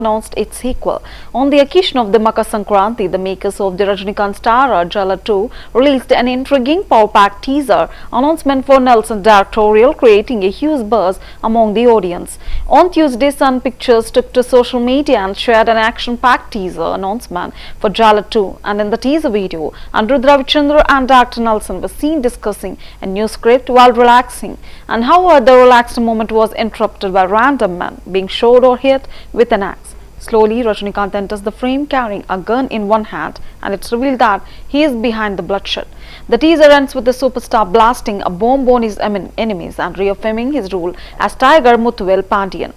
announced its sequel. On the occasion of the Makar Sankranti, the makers of the Rajinikanth star Jala 2 released an intriguing power-packed teaser announcement for Nelson directorial, creating a huge buzz among the audience. On Tuesday, Sun Pictures took to social media and shared an action-packed teaser announcement for Jala 2, and in the teaser video, Anirudh Ravichandran and Dr. Nelson were seen discussing a new script while relaxing, and however the relaxed moment was interrupted by random men being shot or hit with an axe. Slowly, Rajinikanth enters the frame carrying a gun in one hand, and it's revealed that he is behind the bloodshed. The teaser ends with the superstar blasting a bomb on his enemies and reaffirming his role as Tiger Muthuvel Pandian.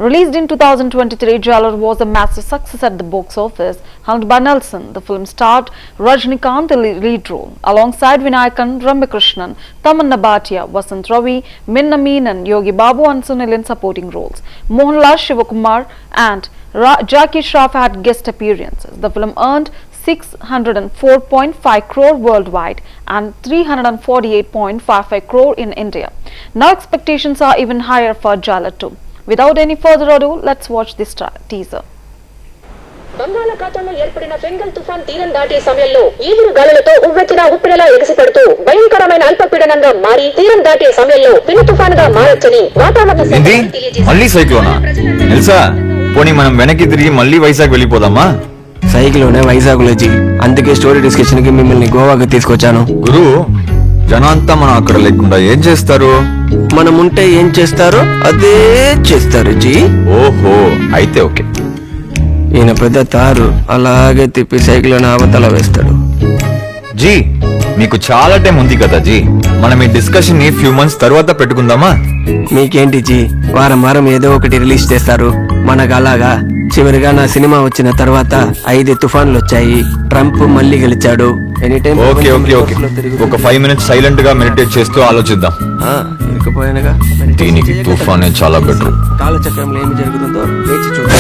Released in 2023, Jailer was a massive success at the box office. Helmed by Nelson, the film starred Rajinikanth in the lead role, alongside Vinayakan, Ramyakrishnan, Tamanna Bhatia, Vasant Ravi, Minna Meenan, Yogi Babu and Sunil in supporting roles. Mohanlal, Shivakumar and Jackie Shroff had guest appearances. The film earned 604.5 crore worldwide and 348.55 crore in India. Now expectations are even higher for Jailer 2. Without any further ado, let's watch this teaser. బంగాళాఖాతంలో ఏర్పడిన బెంగల్ తుఫాన్ తీరం దాటే సమయంలో ఈదురు గాలులతో ఉవ్వెత్తిన ఉప్పెనలా ఎగసిపడుతూ భయంకరమైన అల్పపీడనంగా మారి తీరం దాటే సమయంలో పెను తుఫానుగా మారొచ్చని వాతావరణ శాఖ తెలియజేసింది. మళ్ళీ సైక్లోనా తెలుసా? పోనీ మనం వెనక్కి తిరిగి మళ్ళీ వైజాగ్ వెళ్ళిపోదామా? సైకిల్లోనే వైజాగ్ లో అందుకే స్టోరీ డిస్కషన్ కి మిమ్మల్ని గోవాకి తీసుకొచ్చాను. గురు, జనంతా మనం అక్కడ లేకుండా ఏం చేస్తారు? మనం ఉంటే ఏం చేస్తారో అదే చేస్తారు జీ. ఓహో, అయితే ఓకే. ఈయన పెద్ద తారు అలాగే తిప్పి సైకిల్ అవతల వేస్తాడు. జీ, మీకు చాలా టైం ఉంది కదా జీ, మనం ఈ డిస్కషన్ ని ఫ్యూ మంత్స్ తర్వాత పెట్టుకుందామా? మీకేంటి జీ, వారం వారం ఏదో ఒకటి రిలీజ్ చేస్తారు. మనకు అలాగా? చివరిగా నా సినిమా వచ్చిన తర్వాత 5 తుఫాన్లు వచ్చాయి. ట్రంప్ మళ్ళీ గెలిచాడు. Any time okay okay okay, ఒక 5 minutes సైలెంట్ గా మెడిటేట్ చేస్తూ ఆలోచిద్దాం. ఇరుకుపోయానుగా. దీనికి తుఫానే చాలా బెటర్. కాలచక్రంలో ఏమి జరుగుతుందో వేచి చూద్దాం.